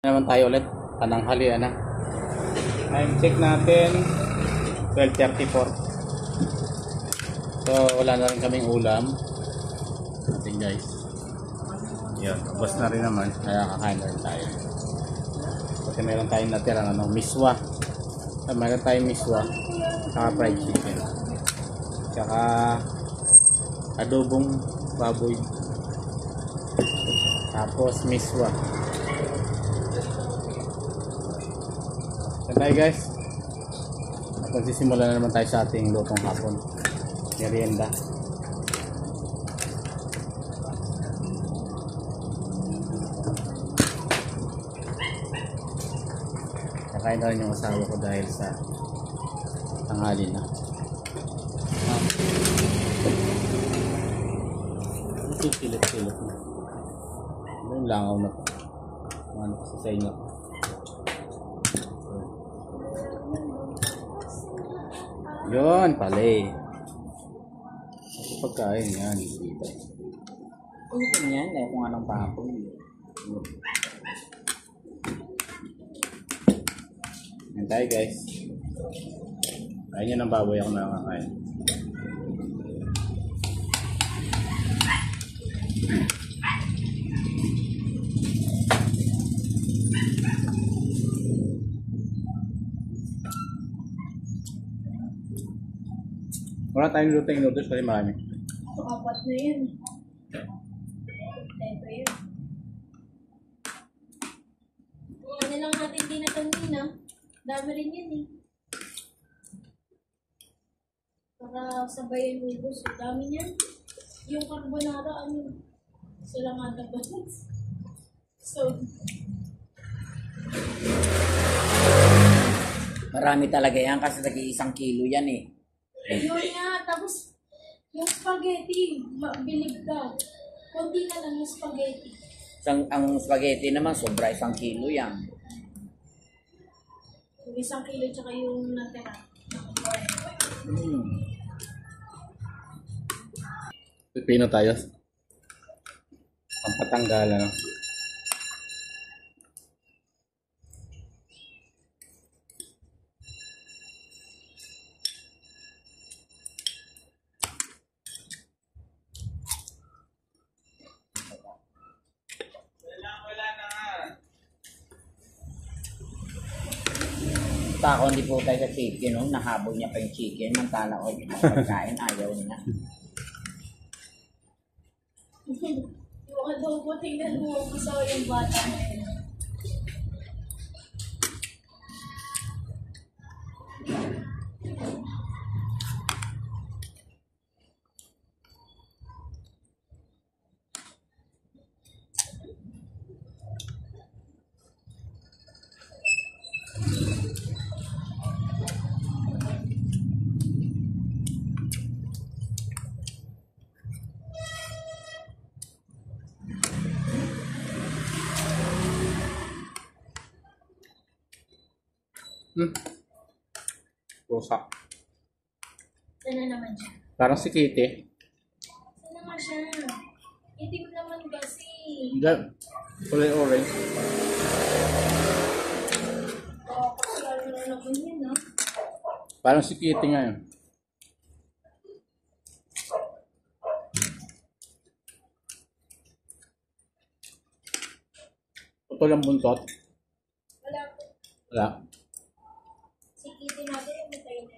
Naman tayo ulit, pananghalian na. Time check natin 12:34. So wala na rin kaming ulam natin guys. Yan, ubos na rin naman, kaya kakain na rin tayo. Kasi meron tayong natirang miswa. Meron tayong miswa saka fried chicken, saka adobong baboy, tapos miswa. Tayo guys, magsisimula na naman tayo sa ating lutong hapon, merienda. Nakain na rin yung asawa ko dahil sa tanghali na. Silip-silip na. Ano yung langaw na po? Ano sa inyo? Yun, pala pagkain yan, dito. Kung yan, kung anong papong. Yan tayo guys. Kain nyo ng baboy, ako nakakain. Wala tayong lutong noodles kasi marami. Apat na yan. Ito yun. Ano lang natin dinatangin na. Dami rin yan eh. Para sabayan mo gusto. Dami niyan. Yung carbonara, sila nga dapat. So, Marami talaga yan kasi nag-1 kilo yan eh. yun nga. Tapos, yung spaghetti, bilib ka. Kunti na lang yung spaghetti. Ang spaghetti naman, sobra 1 kilo yan. Yung 1 kilo tsaka yung natira. Pipino tayo. Pampatanggal, ano. Tako hindi po tayo sa chicken, no? Nahabol niya pa yung chicken. Mantala ko yung pagkain, ayaw niya. Yung adobo, tingnan mo, gusto ko yung bata na yun. Pusa. Sana naman siya. Parang si Kitty. Sana naman siya. Itim naman kasi. Diyan. Kulay orange. Kasi lalo na naman yun, no? Parang si Kitty nga yun. Putol ang buntot. Wala po. Wala. Si Kitty natin yung matay na.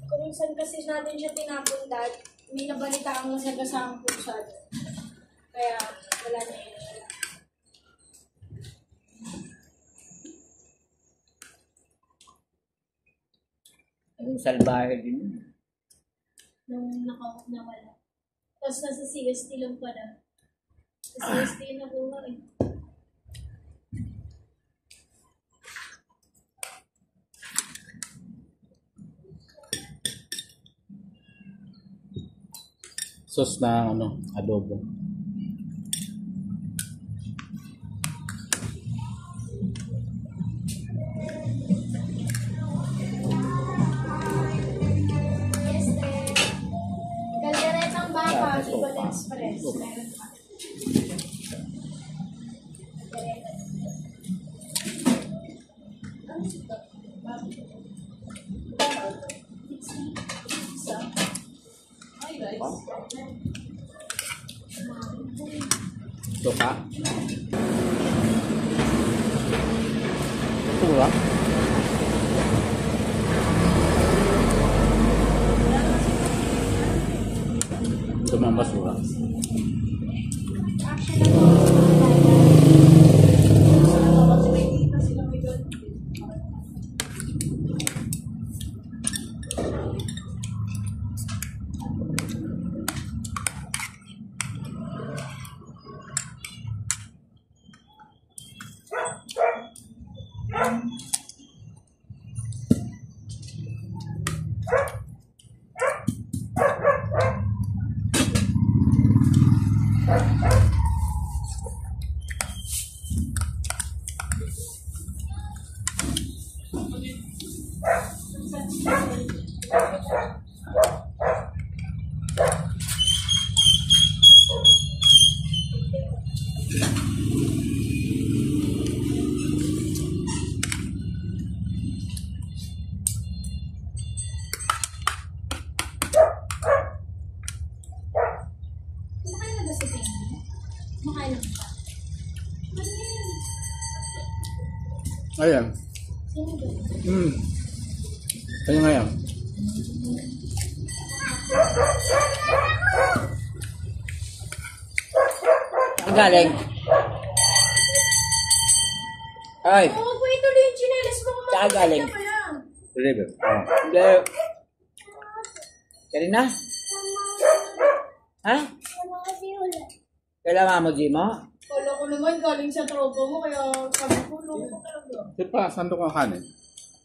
Kung minsan kasi natin siya tinapon dad, may nabalita ang masagasang pusa. Kaya wala na yun. Ang salbahe din yun. Nung nawala. Tapos nasa CST lang pala. Sa CST na bunga eh. Sauce na adobo. Express. Meron pa. Suka. Suka. Ito mga basura. Kumakain na ba si Penny? Kumakain na ba? Ayan. Sino ba? Kaya nga yan. Ang galing. Ay, Oo, po ituloy yung chinelas mo. Saan galing? Pa yan. River. hindi. Karina? Ha? Kailangan mo, Jimo? Kala ko naman galing sa tropa mo, kaya sabi ko, loko talaga. Di pa, saan doon ka kanin?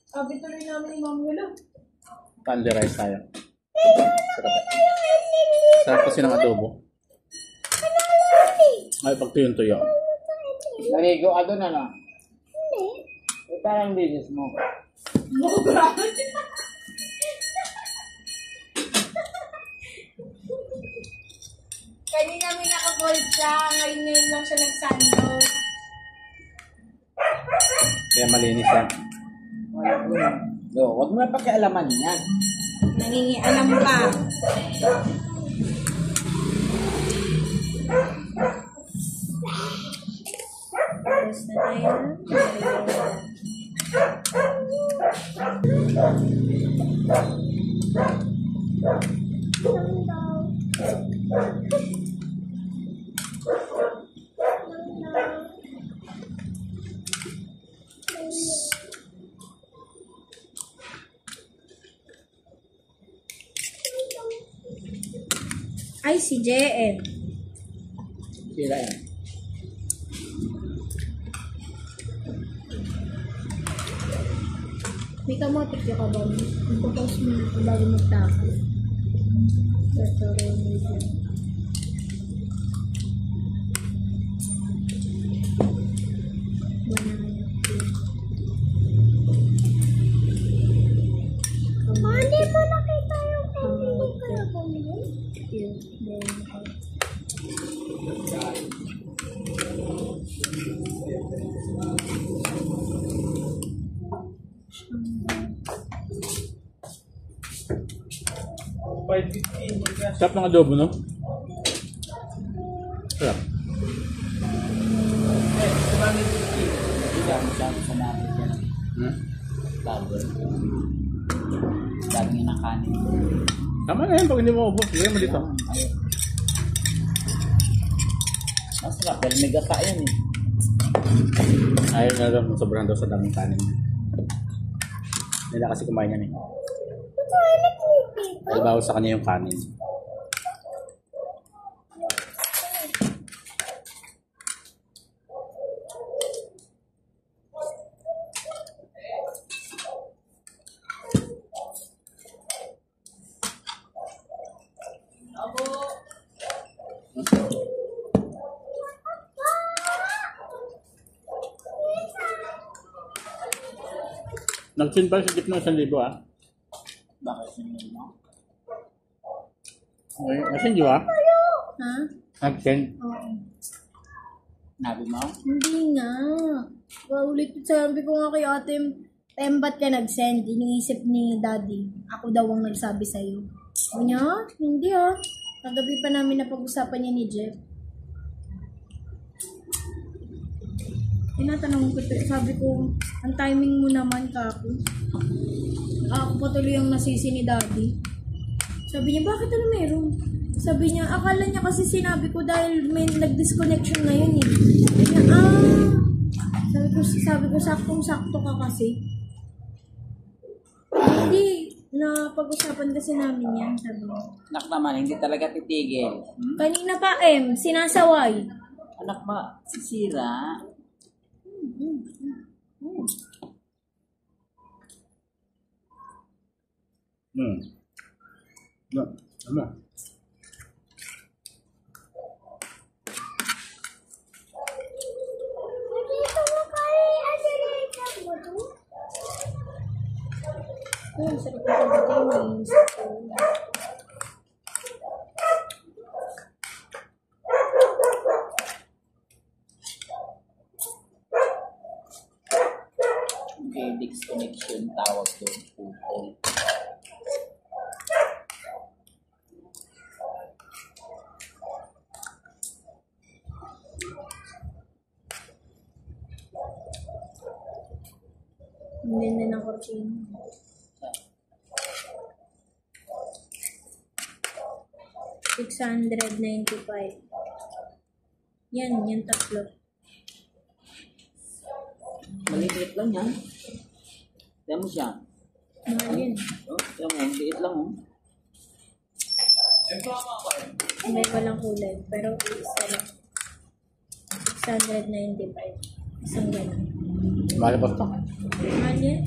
Sabi tuloy namin ni Ma'am Wala. Candy rice tayo. Sarap. Sarap kasi ng adobo. Ay, pag tuyo-tuyo. Narigo ka doon, ano? Eh, parang business mo. Mukha. Kanina may naka-gold siya, ngayon lang siya nagsando. Kaya malinis yan. Yo, huwag mo na pakialaman yan. Nangingialam ka. Tapos na tayo. Ay, si JM. Sila yan. May kamotik ka ba? Ipapause mo na kung bago magtapos. Ito rin medyo. Hindi mo nakita yung hindi ko na bumili. Sarap ng adobo, no? Sarap. Dami sa namin yan. Bago. Dami nga ng kanin. Tama na yan pag hindi mo ubos. Lagyan mo dito. Ayun. Masarap, dahil may gata yan eh. Ayaw na lang, sobrang daw sa daming kanin. Hindi na kasi kumain yan eh. Dahil bawal sa kanya yung kanin. Nag-send pa sa gitna 1,000 ah. Bakit sinunod mo? Okay, nag-send yun ah. Ha? Nag-send. Oo. Nabi mo? Hindi nga. Paulit sabi ko nga kay ate, ba't ka nag-send? Iniisip ni daddy. Ako daw ang nagsabi sa'yo. Sabi niya, hindi ah. Kagabi pa namin napag-usapan niya ni Jeff. Tinatanong ko, sabi ko, ang timing mo naman kako. Ako pa tuloy ang nasisi ni daddy. Sabi niya, bakit ano meron? Sabi niya, akala niya kasi sinabi ko dahil may nag-disconnection na yun eh. Sabi niya, sabi ko, saktong-sakto ka kasi. Hindi, pag-usapan kasi namin yan, sabi niya. Anak naman, hindi talaga titigil. Kanina pa, sinasaway. Anak ba, sisira? Ano? Ay, sarap na pagdating. Okay, disconnection tawag doon. Putol. Ang ganda ng kortina. $695. Yan tatlo. Maliit lang yan. Tiyan mo siya. Mahal yan. Oh, tiyan mo, maliit lang oh. May walang kulay. Pero isa lang. $695. Isang gano'n. Mahal ba ito? Mahal yan.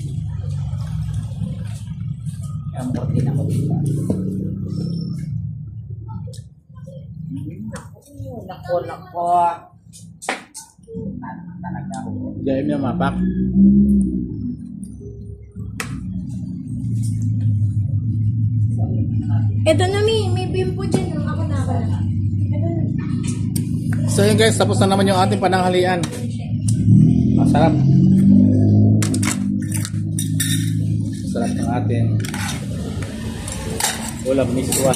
Ang porti na ko dito. Nako. Talaga ako. Diyan niya mapak. Ito na may bimpo dyan. Ako na. Ito na. So yun guys, tapos na naman yung ating pananghalian. Masarap. Sarap ng ating ulam miswa.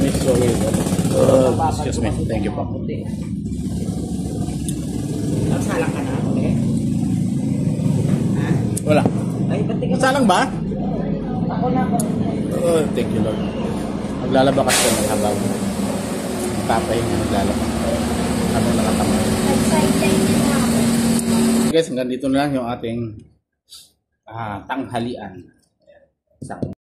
Miswa with excuse me, thank you po. Nagsalang ka na, okay? Ha? Wala. Ay, ba't di ka Masalang ba? Ako na ako. Oh, thank you Lord. Maglalaba kasi ng habang tapay na maglalaba. Ano nakatamay. Nag-sideline na ako. Guys, hanggang dito na lang yung ating tanghalian. Isang